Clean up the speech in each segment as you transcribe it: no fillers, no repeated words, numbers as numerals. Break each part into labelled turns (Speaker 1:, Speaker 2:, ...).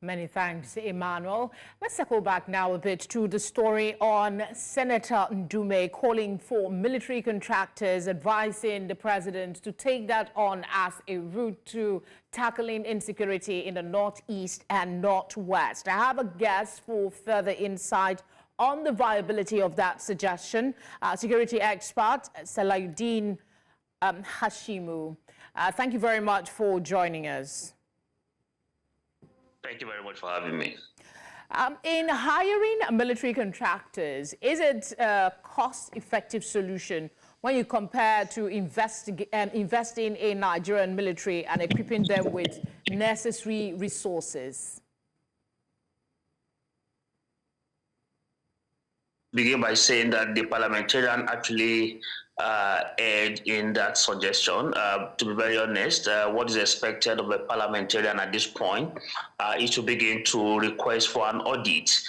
Speaker 1: Many thanks, Emmanuel. Let's circle back now a bit to the story on Senator Ndume calling for military contractors, advising the president to take that on as a route to tackling insecurity in the northeast and northwest. I have a guest for further insight on the viability of that suggestion. Security expert Salaudeen Hashimu. Thank you very much for joining us.
Speaker 2: Thank you very much for having me.
Speaker 1: In hiring military contractors, is it a cost-effective solution when you compare to investing in Nigerian military and equipping them with necessary resources?
Speaker 2: Begin by saying that the parliamentarian actually erred in that suggestion. To be very honest, what is expected of a parliamentarian at this point is to begin to request for an audit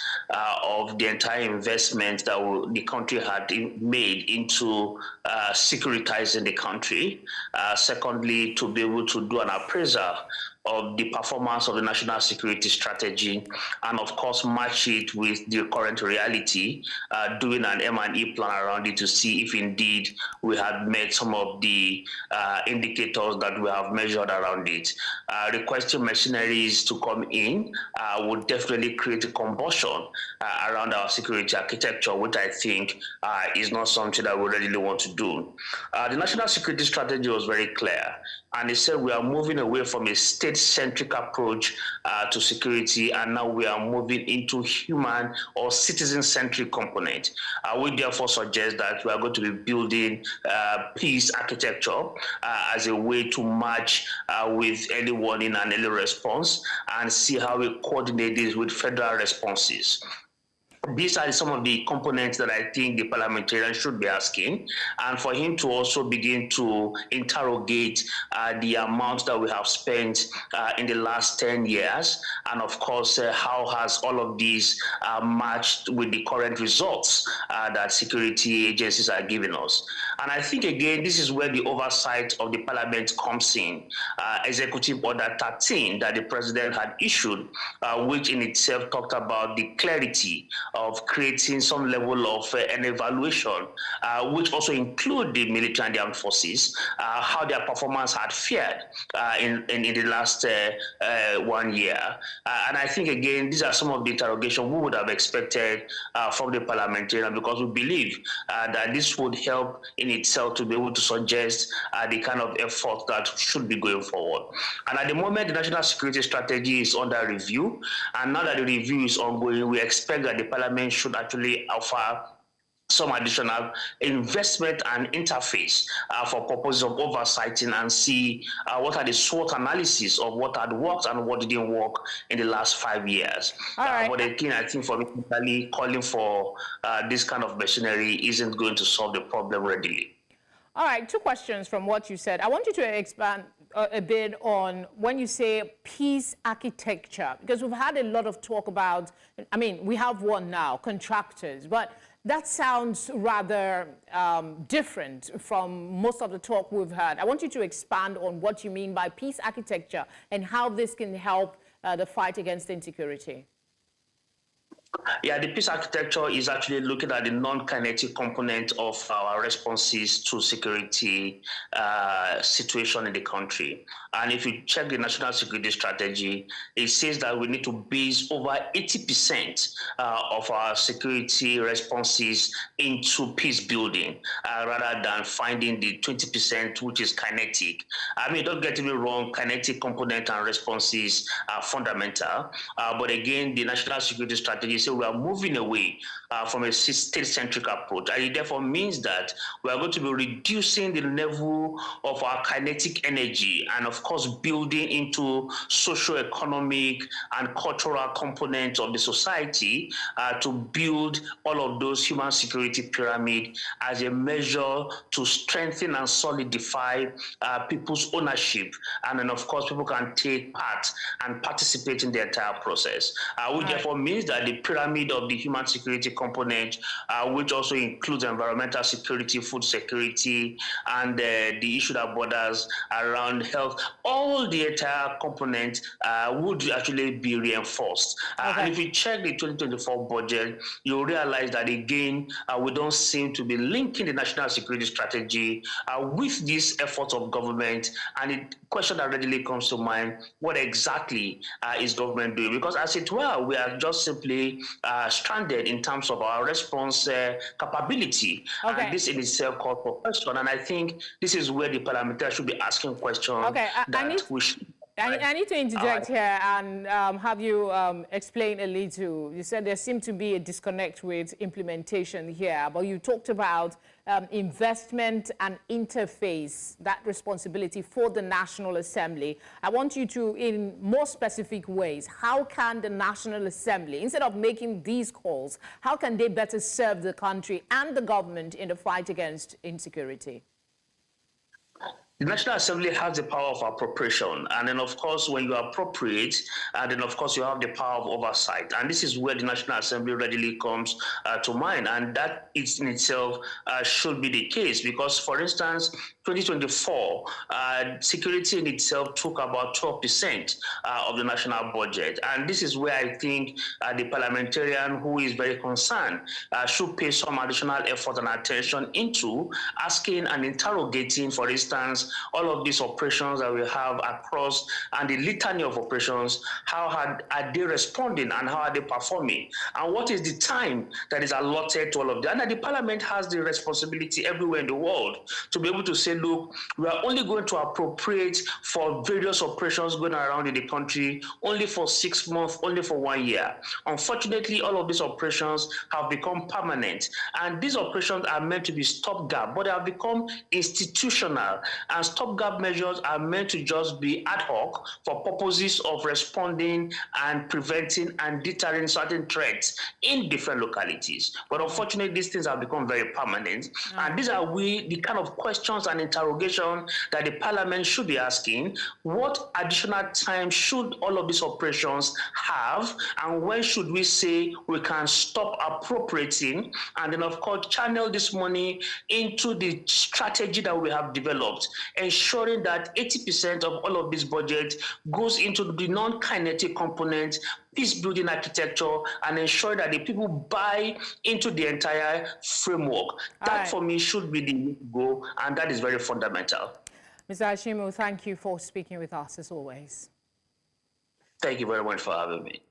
Speaker 2: of the entire investment that the country had made into securitizing the country. Secondly, to be able to do an appraisal of the performance of the national security strategy, and of course match it with the current reality, doing an M&E plan around it to see if indeed we have met some of the indicators that we have measured around it. Requesting mercenaries to come in would definitely create a combustion around our security architecture, which I think is not something that we really want to do. The national security strategy was very clear, and it said we are moving away from a state-centric approach to security, and now we are moving into human or citizen-centric component. We therefore suggest that we are going to be building peace architecture as a way to match with early warning and early response, and see how we coordinate this with federal responses. These are some of the components that I think the parliamentarian should be asking, and for him to also begin to interrogate the amount that we have spent in the last 10 years, and of course, how has all of these matched with the current results that security agencies are giving us. And I think, again, this is where the oversight of the parliament comes in. Executive Order 13 that the president had issued, which in itself talked about the clarity of creating some level of an evaluation, which also include the military and the armed forces, how their performance had fared in the last 1 year. And I think, again, these are some of the interrogations we would have expected from the parliamentarian, because we believe that this would help in itself to be able to suggest the kind of effort that should be going forward. And at the moment, the national security strategy is under review, and now that the review is ongoing, we expect that the parliament should actually offer some additional investment and interface for purposes of oversighting, and see what are the SWOT analysis of what had worked and what didn't work in the last 5 years. But again, I think for me, calling for this kind of machinery isn't going to solve the problem readily.
Speaker 1: All right, 2 questions from what you said. I want you to expand a bit on when you say peace architecture, because we've had a lot of talk about, I mean, we have one now, contractors, but that sounds rather different from most of the talk we've heard. I want you to expand on what you mean by peace architecture and how this can help the fight against insecurity.
Speaker 2: Yeah, the peace architecture is actually looking at the non-kinetic component of our responses to security situation in the country. And if you check the national security strategy, it says that we need to base over 80% of our security responses into peace building, rather than finding the 20% which is kinetic. I mean, don't get me wrong, kinetic component and responses are fundamental. But again, the national security strategy says we are moving away from a state-centric approach. And it therefore means that we are going to be reducing the level of our kinetic energy, and of course building into socio-economic and cultural components of the society to build all of those human security pyramid as a measure to strengthen and solidify people's ownership. And then of course people can take part and participate in the entire process, which therefore means that the pyramid of the human security component, which also includes environmental security, food security, and the issue that borders around health. All the entire component would actually be reinforced. And if you check the 2024 budget, you'll realize that again, we don't seem to be linking the national security strategy with this effort of government. And the question that readily comes to mind, what exactly is government doing? Because as it were, we are just simply stranded in terms of our response capability. And this in itself calls for question. And I think this is where the parliamentarians should be asking questions
Speaker 1: I need to interject here and have you explain a little. You said there seemed to be a disconnect with implementation here, but you talked about investment and interface, that responsibility for the National Assembly. I want you to, in more specific ways, how can the National Assembly, instead of making these calls, how can they better serve the country and the government in the fight against insecurity?
Speaker 2: The National Assembly has the power of appropriation, and then of course when you appropriate, then of course you have the power of oversight, and this is where the National Assembly readily comes to mind, and that is in itself should be the case, because for instance 2024 security in itself took about 12% of the national budget, and this is where I think the parliamentarian who is very concerned should pay some additional effort and attention into asking and interrogating, for instance, all of these operations that we have across and the litany of operations, how are they responding and how are they performing? And what is the time that is allotted to all of them? And the parliament has the responsibility everywhere in the world to be able to say, look, we are only going to appropriate for various operations going around in the country only for 6 months, only for 1 year. Unfortunately, all of these operations have become permanent. And these operations are meant to be stopgap, but they have become institutional. And stopgap measures are meant to just be ad hoc for purposes of responding and preventing and deterring certain threats in different localities. But unfortunately, these things have become very permanent. And these are the kind of questions and interrogation that the parliament should be asking. What additional time should all of these operations have? And when should we say we can stop appropriating and then, of course, channel this money into the strategy that we have developed, ensuring that 80% of all of this budget goes into the non-kinetic component, peace-building architecture, and ensure that the people buy into the entire framework. That, for me, should be the goal, and that is very fundamental.
Speaker 1: Mr. Hashimu, thank you for speaking with us, as always.
Speaker 2: Thank you very much for having me.